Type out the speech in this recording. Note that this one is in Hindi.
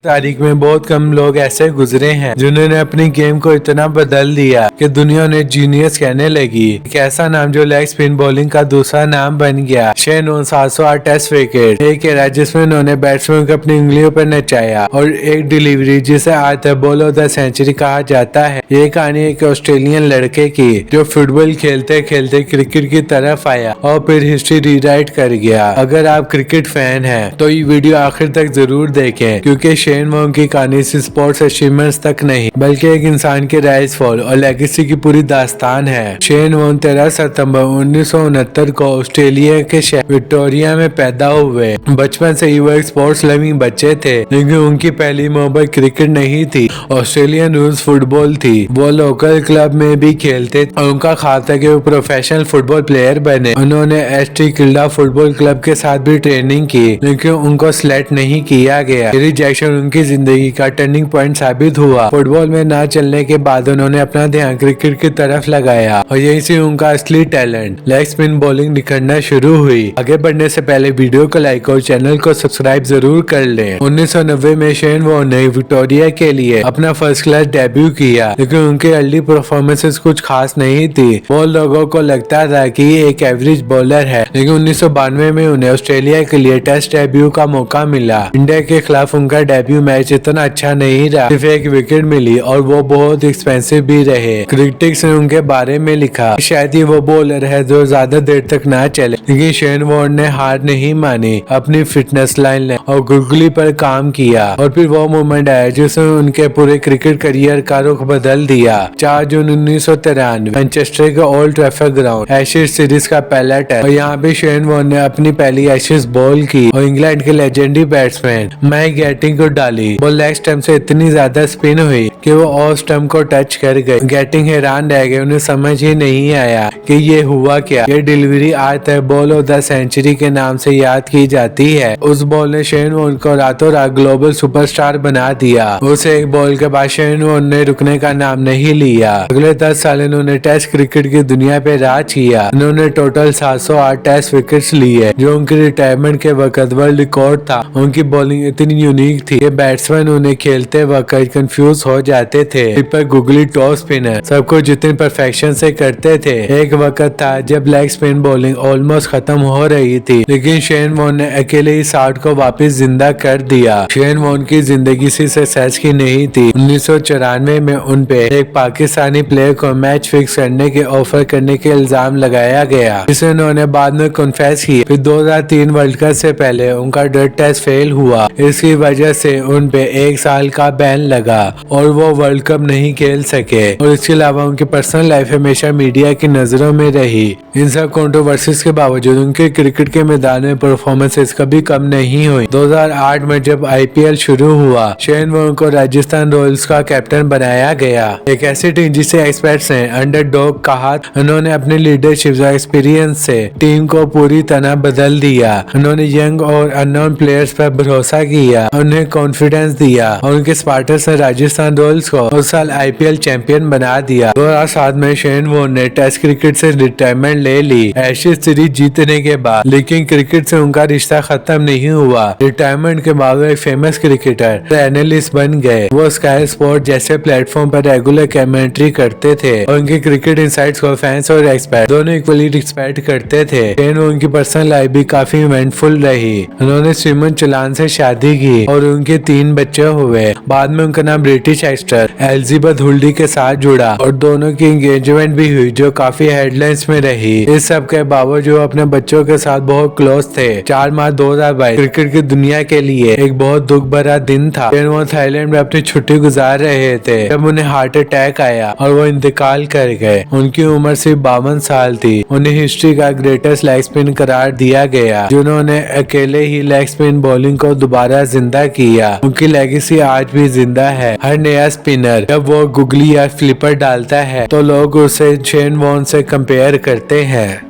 तारीख में बहुत कम लोग ऐसे गुजरे हैं जिन्होंने अपनी गेम को इतना बदल दिया कि दुनिया उन्हें जीनियस कहने लगी। एक ऐसा नाम जो लेग स्पिन बॉलिंग का दूसरा नाम बन गया। शेन वॉर्न 708 टेस्ट विकेट, एक era जिसमें उन्होंने बैट्समैन को अपनी उंगलियों पर नचाया, और एक डिलीवरी जिसे आज the ball of the century कहा जाता है। ये कहानी एक ऑस्ट्रेलियन लड़के की जो फुटबॉल खेलते खेलते क्रिकेट की तरफ आया और फिर हिस्ट्री रीराइट कर गया। अगर आप क्रिकेट फैन हैं तो ये वीडियो आखिर तक जरूर देखें, क्योंकि शेन वॉर्न की कहानी सिर्फ स्पोर्ट्स अचीवमेंट्स तक नहीं बल्कि एक इंसान के राइज फॉल और लेगेसी की पूरी दास्तान है। शेन वॉर्न 13 सितंबर 1969 को ऑस्ट्रेलिया के शहर विक्टोरिया में पैदा हुए। बचपन से ही वो एक स्पोर्ट्स लविंग बच्चे थे, लेकिन उनकी पहली मोहब्बत क्रिकेट नहीं थी, ऑस्ट्रेलियन रूल्स फुटबॉल थी। वो लोकल क्लब में भी खेलते और उनका ख्वाब था कि वो प्रोफेशनल फुटबॉल प्लेयर बने। उन्होंने एसटी किल्डा फुटबॉल क्लब के साथ भी ट्रेनिंग की, लेकिन उनको सिलेक्ट नहीं किया गया। रिजेक्शन उनकी जिंदगी का टर्निंग पॉइंट साबित हुआ। फुटबॉल में ना चलने के बाद उन्होंने अपना ध्यान क्रिकेट की तरफ लगाया और यहीं से उनका असली टैलेंट लेग स्पिन बॉलिंग दिखना शुरू हुई। आगे बढ़ने से पहले वीडियो को लाइक और चैनल को सब्सक्राइब जरूर कर लें। 1990 में शेन वॉर्न ने विक्टोरिया के लिए अपना फर्स्ट क्लास डेब्यू किया, लेकिन उनकी अर्ली परफॉर्मेंसेस कुछ खास नहीं थी। वो लोगों को लगता था कि ये एक एवरेज बॉलर है, लेकिन 1992 में उन्हें ऑस्ट्रेलिया के लिए टेस्ट डेब्यू का मौका मिला। इंडिया के खिलाफ उनका डेब्यू मैच इतना अच्छा नहीं रहा, सिर्फ एक विकेट मिली और वो बहुत एक्सपेंसिव भी रहे। क्रिटिक्स ने उनके बारे में लिखा शायद ही वो बॉलर है जो ज्यादा देर तक ना चले, लेकिन शेन वॉर्न ने हार नहीं मानी, अपनी फिटनेस लाइन और गुगली पर काम किया, और फिर वो मोमेंट आया जिसने उनके पूरे क्रिकेट करियर का रुख बदल दिया। 4 जून 1993 मैनचेस्टर के old Trafford ground Ashes series का पहला टेस्ट, और यहाँ पे शेन वॉर्न ने अपनी पहली एशेज बॉल की और इंग्लैंड के लेजेंडरी बैट्समैन मैक गैटिंग को डाली। वो लेग स्टंप से इतनी ज्यादा स्पिन हुई कि वो ऑफ स्टंप को टच कर गए। गैटिंग हैरान रह गए, उन्हें समझ ही नहीं आया कि ये हुआ क्या। ये डिलीवरी आज तक बॉल ऑफ द सेंचुरी के नाम से याद की जाती है। उस बॉल ने शेन वॉर्न को रातों रात ग्लोबल सुपरस्टार बना दिया। उस एक बॉल के बाद शेन वॉर्न ने रुकने का नाम नहीं लिया। अगले 10 साल इन्होंने टेस्ट क्रिकेट की दुनिया पे राज किया। उन्होंने टोटल 708 टेस्ट विकेट्स लिए, जो उनकी रिटायरमेंट के वक्त वर्ल्ड रिकॉर्ड था। उनकी बॉलिंग इतनी यूनिक थी कि बैट्समैन उन्हें खेलते वक्त कंफ्यूज हो जाते थे। पर गुगली टॉप स्पिनर सब कुछ जितनी परफेक्शन से करते थे। एक वक्त था जब लेग स्पिन बॉलिंग ऑलमोस्ट खत्म हो रही थी, लेकिन शेन वॉर्न ने अकेले ही शाट को वापस जिंदा कर दिया। शेन वॉर्न की जिंदगी से सक्सेस की नहीं थी। 1994 में उन पे एक पाकिस्तानी प्लेयर को मैच फिक्स करने के ऑफर करने के इल्जाम लगाया गया, जिसे उन्होंने बाद में कन्फेस किया। फिर 2003 वर्ल्ड कप से पहले उनका ड्रग टेस्ट फेल हुआ। इसकी वजह से उन पे 1 साल का बैन लगा और वो वर्ल्ड कप नहीं खेल सके। और इसके अलावा उनकी पर्सनल लाइफ हमेशा मीडिया की नजरों में रही। इन सब कंट्रोवर्सीज के बावजूद उनके क्रिकेट के मैदान में परफॉर्मेंसेस कभी कम नहीं हुई। 2008 में जब IPL शुरू हुआ, शेन वॉर्न को राजस्थान रॉयल्स का कैप्टन बनाया गया, एक ऐसी टीम जिसे एक्सपर्ट्स ने अंडरडॉग कहा। उन्होंने अपने लीडरशिप और एक्सपीरियंस से टीम को पूरी तरह बदल दिया। उन्होंने यंग और अननोन प्लेयर्स पर भरोसा किया, उन्हें कॉन्फिडेंस दिया, और उनके स्पार्टर्स ने राजस्थान रॉयल्स को उस साल IPL चैंपियन बना दिया। 2007 में शेन वॉर्न ने टेस्ट क्रिकेट से रिटायरमेंट ले ली एशेज सीरीज जीतने के बाद, लेकिन क्रिकेट से उनका रिश्ता खत्म नहीं हुआ। रिटायरमेंट के बाद वो एक फेमस क्रिकेटर एनालिस्ट बन गए। वो स्काई स्पोर्ट जैसे प्लेटफॉर्म पर रेगुलर कमेंट्री करते थे और उनके क्रिकेट इनसाइट्स को फैंस और एक्सपर्ट दोनों इक्वली रिस्पेक्ट करते थे। शेन वॉर्न की पर्सनल लाइफ भी काफी इवेंटफुल रही। उन्होंने सिमन चलान से शादी की और उनके 3 बच्चे हुए। बाद में उनका नाम ब्रिटिश एक्टर एलिजाबेथ हुल्डी के साथ जुड़ा और दोनों की एंगेजमेंट भी हुई, जो काफी हेडलाइंस में रही। इस सब के बावजूद अपने बच्चों के साथ बहुत क्लोज थे। 4 मार्च 2022 क्रिकेट की दुनिया के लिए एक बहुत दुख भरा दिन था। शेन वॉर्न थाईलैंड में अपनी छुट्टी गुजार रहे थे जब उन्हें हार्ट अटैक आया और वो इंतकाल कर गए। उनकी उम्र सिर्फ 52 साल थी। उन्हें हिस्ट्री का ग्रेटेस्ट लेग स्पिन करार दिया गया, जिन्होंने अकेले ही लेग स्पिन बॉलिंग को दोबारा जिंदा किया। उनकी लेगेसी आज भी जिंदा है। हर नया स्पिनर जब वो गुगली या फ्लिपर डालता है तो लोग उसे शेन वॉर्न से कंपेयर करते हैं।